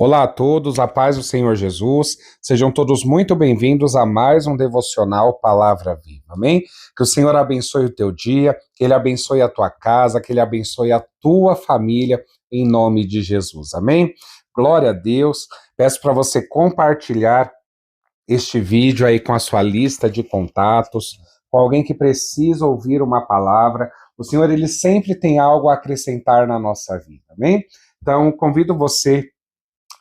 Olá a todos, a paz do Senhor Jesus, sejam todos muito bem-vindos a mais um devocional Palavra Viva, amém? Que o Senhor abençoe o teu dia, que Ele abençoe a tua casa, que Ele abençoe a tua família, em nome de Jesus, amém? Glória a Deus, peço para você compartilhar este vídeo aí com a sua lista de contatos, com alguém que precisa ouvir uma palavra. O Senhor, Ele sempre tem algo a acrescentar na nossa vida, amém? Então, convido você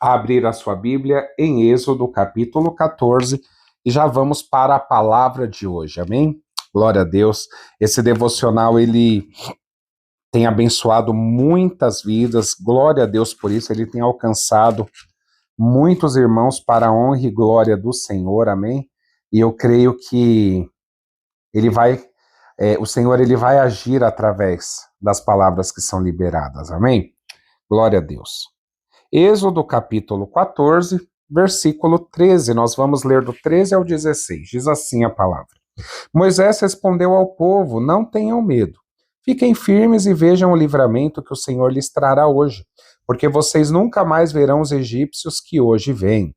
a abrir a sua Bíblia em Êxodo, capítulo 14, e já vamos para a palavra de hoje, amém? Glória a Deus. Esse devocional, ele tem abençoado muitas vidas, glória a Deus por isso, ele tem alcançado muitos irmãos para a honra e glória do Senhor, amém? E eu creio que o Senhor, ele vai agir através das palavras que são liberadas, amém? Glória a Deus. Êxodo capítulo 14, versículo 13, nós vamos ler do 13 ao 16, diz assim a palavra. Moisés respondeu ao povo, não tenham medo, fiquem firmes e vejam o livramento que o Senhor lhes trará hoje, porque vocês nunca mais verão os egípcios que hoje vêm.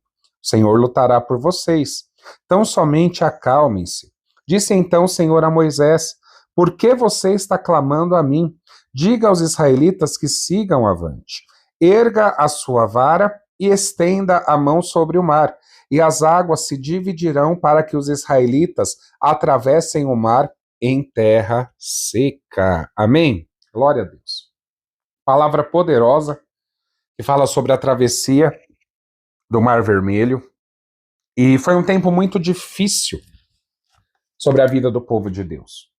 O Senhor lutará por vocês, tão somente acalmem-se. Disse então o Senhor a Moisés, por que você está clamando a mim? Diga aos israelitas que sigam avante. Erga a sua vara e estenda a mão sobre o mar, e as águas se dividirão para que os israelitas atravessem o mar em terra seca. Amém? Glória a Deus. Palavra poderosa que fala sobre a travessia do Mar Vermelho. E foi um tempo muito difícil sobre a vida do povo de Deus,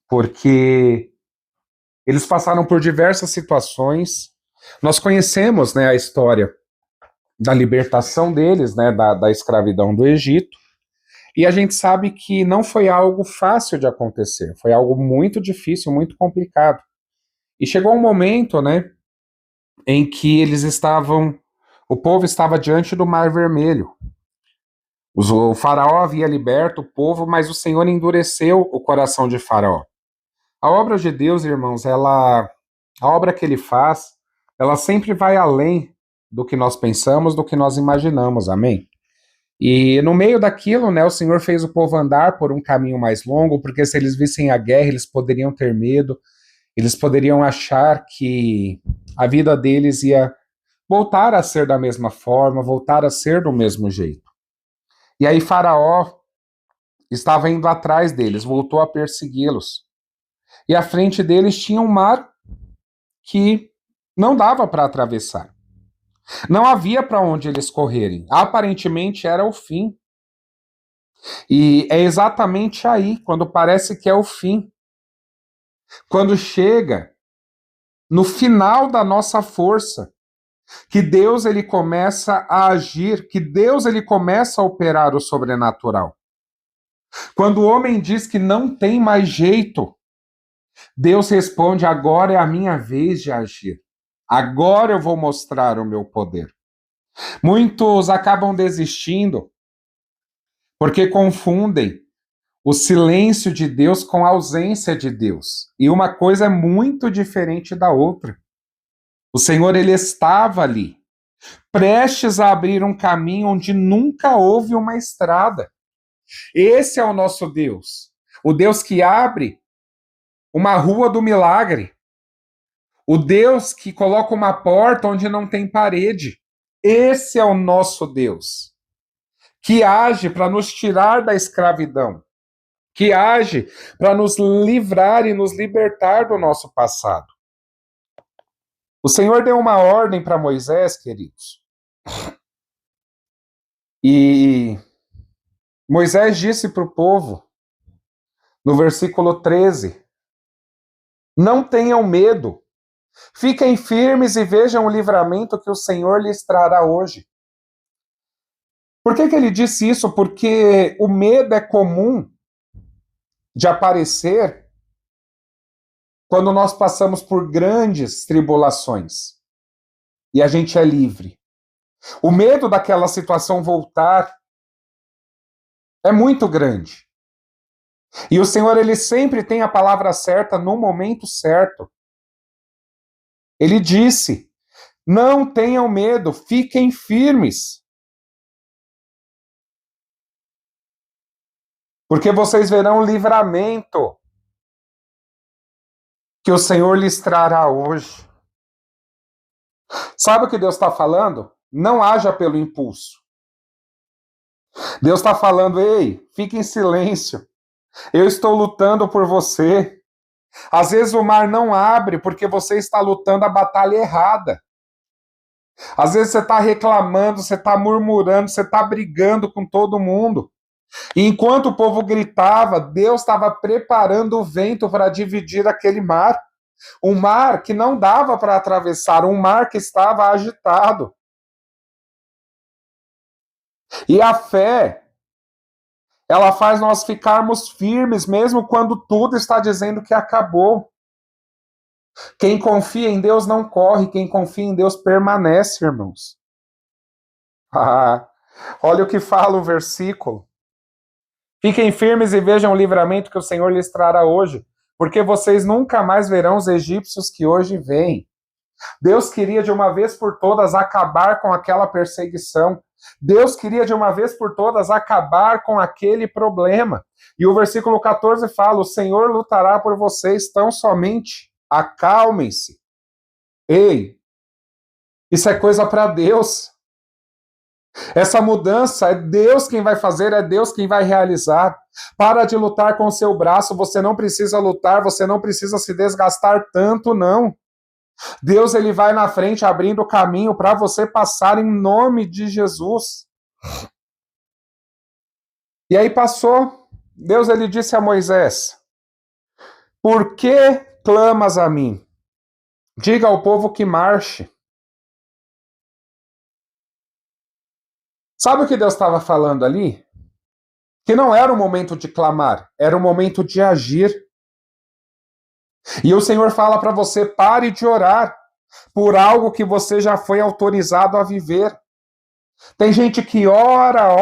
porque eles passaram por diversas situações. Nós conhecemos, né, a história da libertação deles, né, da escravidão do Egito, e a gente sabe que não foi algo fácil de acontecer, foi algo muito difícil, muito complicado. E chegou um momento, né, em que o povo estava diante do Mar Vermelho. O faraó havia liberto o povo, mas o Senhor endureceu o coração de faraó. A obra de Deus, irmãos, a obra que ele faz, ela sempre vai além do que nós pensamos, do que nós imaginamos, amém? E no meio daquilo, né, o Senhor fez o povo andar por um caminho mais longo, porque se eles vissem a guerra, eles poderiam ter medo, eles poderiam achar que a vida deles ia voltar a ser da mesma forma, voltar a ser do mesmo jeito. E aí Faraó estava indo atrás deles, voltou a persegui-los. E à frente deles tinha um mar que não dava para atravessar. Não havia para onde eles correrem. Aparentemente era o fim. E é exatamente aí, quando parece que é o fim. Quando chega no final da nossa força, que Deus ele começa a agir, que Deus ele começa a operar o sobrenatural. Quando o homem diz que não tem mais jeito, Deus responde, agora é a minha vez de agir. Agora eu vou mostrar o meu poder. Muitos acabam desistindo porque confundem o silêncio de Deus com a ausência de Deus. E uma coisa é muito diferente da outra. O Senhor, ele estava ali, prestes a abrir um caminho onde nunca houve uma estrada. Esse é o nosso Deus. O Deus que abre uma rua do milagre. O Deus que coloca uma porta onde não tem parede. Esse é o nosso Deus, que age para nos tirar da escravidão, que age para nos livrar e nos libertar do nosso passado. O Senhor deu uma ordem para Moisés, queridos. E Moisés disse para o povo, no versículo 13, não tenham medo, fiquem firmes e vejam o livramento que o Senhor lhes trará hoje. Por que ele disse isso? Porque o medo é comum de aparecer quando nós passamos por grandes tribulações e a gente é livre. O medo daquela situação voltar é muito grande. E o Senhor, ele sempre tem a palavra certa no momento certo. Ele disse, Não tenham medo, fiquem firmes. Porque vocês verão o livramento que o Senhor lhes trará hoje. Sabe o que Deus está falando? Não haja pelo impulso. Deus está falando, ei, fique em silêncio. Eu estou lutando por você. Às vezes o mar não abre porque você está lutando a batalha errada. Às vezes você está reclamando, você está murmurando, você está brigando com todo mundo. E enquanto o povo gritava, Deus estava preparando o vento para dividir aquele mar. Um mar que não dava para atravessar, um mar que estava agitado. E a fé, ela faz nós ficarmos firmes, mesmo quando tudo está dizendo que acabou. Quem confia em Deus não corre, quem confia em Deus permanece, irmãos. Ah, olha o que fala o versículo. Fiquem firmes e vejam o livramento que o Senhor lhes trará hoje, porque vocês nunca mais verão os egípcios que hoje vêm. Deus queria de uma vez por todas acabar com aquela perseguição. Deus queria de uma vez por todas acabar com aquele problema. E o versículo 14 fala: o Senhor lutará por vocês, tão somente acalmem-se. Ei, isso é coisa para Deus. Essa mudança é Deus quem vai fazer, é Deus quem vai realizar. Para de lutar com o seu braço, você não precisa lutar, você não precisa se desgastar tanto, não. Deus, ele vai na frente abrindo o caminho para você passar em nome de Jesus. E aí passou. Deus, ele disse a Moisés: por que clamas a mim? Diga ao povo que marche. Sabe o que Deus estava falando ali? Que não era o momento de clamar, era o momento de agir. E o Senhor fala para você: pare de orar por algo que você já foi autorizado a viver. Tem gente que ora,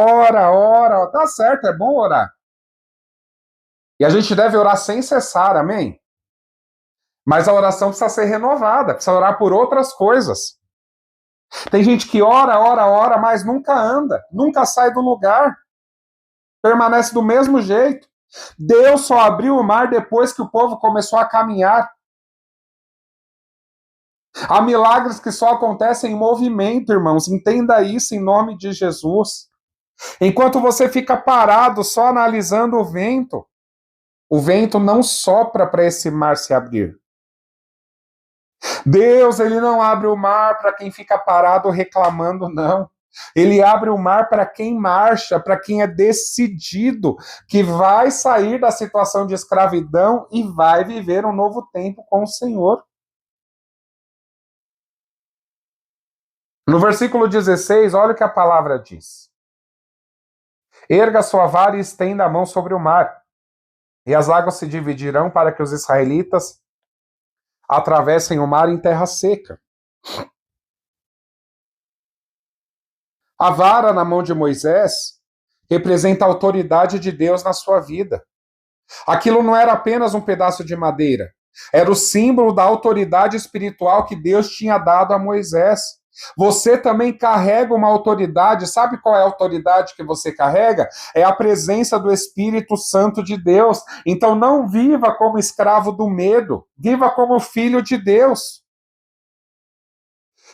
tá certo, é bom orar. E a gente deve orar sem cessar, amém? Mas a oração precisa ser renovada, precisa orar por outras coisas. Tem gente que ora, mas nunca anda, nunca sai do lugar, permanece do mesmo jeito. Deus só abriu o mar depois que o povo começou a caminhar. Há milagres que só acontecem em movimento, irmãos. Entenda isso em nome de Jesus. Enquanto você fica parado só analisando o vento não sopra para esse mar se abrir. Deus, ele não abre o mar para quem fica parado reclamando, não. Ele abre o mar para quem marcha, para quem é decidido, que vai sair da situação de escravidão e vai viver um novo tempo com o Senhor. No versículo 16, olha o que a palavra diz. Erga sua vara e estenda a mão sobre o mar, e as águas se dividirão para que os israelitas atravessem o mar em terra seca. A vara na mão de Moisés representa a autoridade de Deus na sua vida. Aquilo não era apenas um pedaço de madeira, era o símbolo da autoridade espiritual que Deus tinha dado a Moisés. Você também carrega uma autoridade. Sabe qual é a autoridade que você carrega? É a presença do Espírito Santo de Deus. Então não viva como escravo do medo, viva como filho de Deus.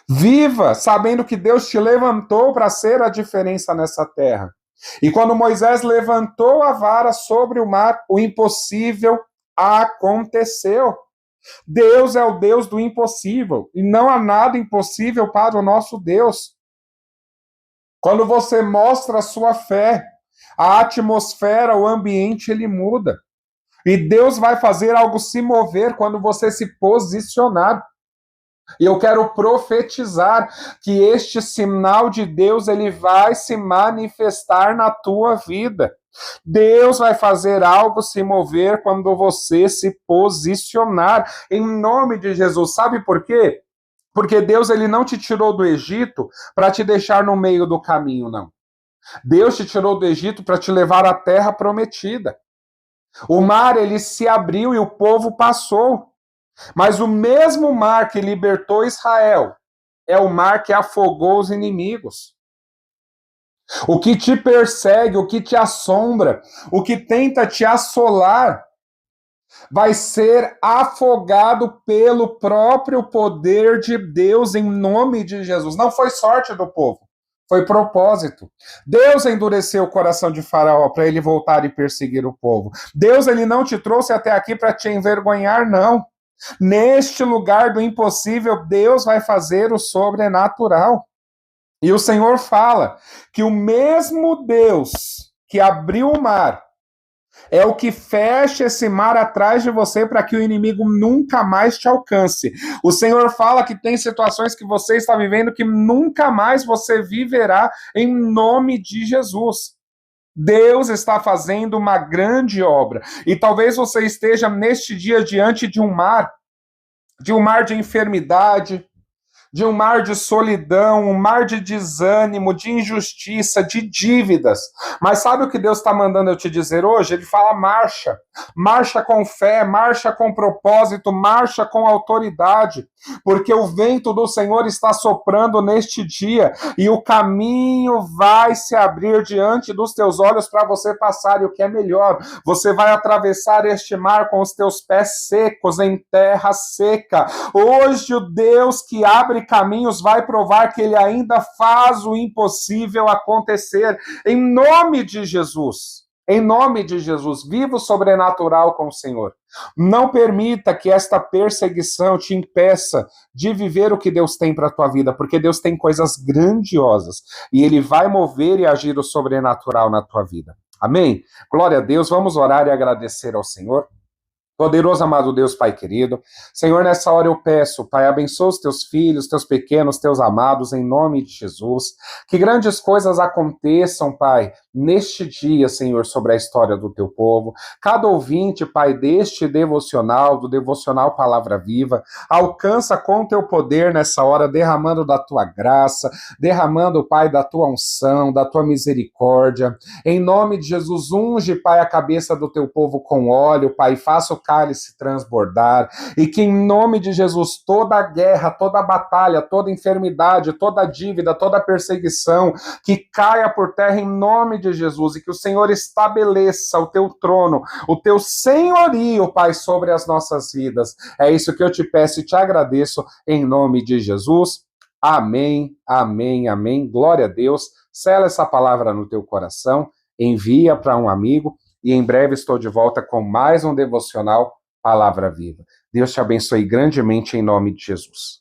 Viva sabendo que Deus te levantou para ser a diferença nessa terra. E quando Moisés levantou a vara sobre o mar, o impossível aconteceu. Deus é o Deus do impossível, e não há nada impossível para o nosso Deus. Quando você mostra a sua fé, a atmosfera, o ambiente, ele muda. E Deus vai fazer algo se mover quando você se posicionar. E eu quero profetizar que este sinal de Deus, ele vai se manifestar na tua vida. Deus vai fazer algo se mover quando você se posicionar em nome de Jesus. Sabe por quê? Porque Deus, ele não te tirou do Egito para te deixar no meio do caminho, não. Deus te tirou do Egito para te levar à terra prometida. O mar, ele se abriu e o povo passou. Mas o mesmo mar que libertou Israel é o mar que afogou os inimigos. O que te persegue, o que te assombra, o que tenta te assolar, vai ser afogado pelo próprio poder de Deus em nome de Jesus. Não foi sorte do povo, foi propósito. Deus endureceu o coração de Faraó para ele voltar e perseguir o povo. Deus, ele não te trouxe até aqui para te envergonhar, não. Neste lugar do impossível, Deus vai fazer o sobrenatural. E o Senhor fala que o mesmo Deus que abriu o mar é o que fecha esse mar atrás de você para que o inimigo nunca mais te alcance. O Senhor fala que tem situações que você está vivendo que nunca mais você viverá em nome de Jesus. Deus está fazendo uma grande obra. E talvez você esteja neste dia diante de um mar de enfermidade, de um mar de solidão, um mar de desânimo, de injustiça, de dívidas. Mas sabe o que Deus está mandando eu te dizer hoje? Ele fala: marcha. Marcha com fé, marcha com propósito, marcha com autoridade, porque o vento do Senhor está soprando neste dia e o caminho vai se abrir diante dos teus olhos para você passar. E o que é melhor, você vai atravessar este mar com os teus pés secos, em terra seca. Hoje o Deus que abre caminhos vai provar que ele ainda faz o impossível acontecer. Em nome de Jesus. Em nome de Jesus, viva o sobrenatural com o Senhor. Não permita que esta perseguição te impeça de viver o que Deus tem para a tua vida, porque Deus tem coisas grandiosas e Ele vai mover e agir o sobrenatural na tua vida. Amém? Glória a Deus, vamos orar e agradecer ao Senhor. Poderoso amado Deus, Pai querido, Senhor, nessa hora eu peço, Pai, abençoa os teus filhos, teus pequenos, teus amados, em nome de Jesus. Que grandes coisas aconteçam, Pai, neste dia, Senhor, sobre a história do teu povo. Cada ouvinte, Pai, deste devocional, do devocional Palavra Viva, alcança com teu poder nessa hora, derramando da tua graça, derramando, Pai, da tua unção, da tua misericórdia. Em nome de Jesus, unge, Pai, a cabeça do teu povo com óleo, Pai, faça o cálice transbordar, e que em nome de Jesus toda guerra, toda batalha, toda enfermidade, toda dívida, toda perseguição, que caia por terra em nome de Jesus, e que o Senhor estabeleça o teu trono, o teu senhorio, Pai, sobre as nossas vidas. É isso que eu te peço e te agradeço em nome de Jesus. Amém, amém, amém. Glória a Deus. Sela essa palavra no teu coração, envia para um amigo, e em breve estou de volta com mais um devocional Palavra Viva. Deus te abençoe grandemente em nome de Jesus.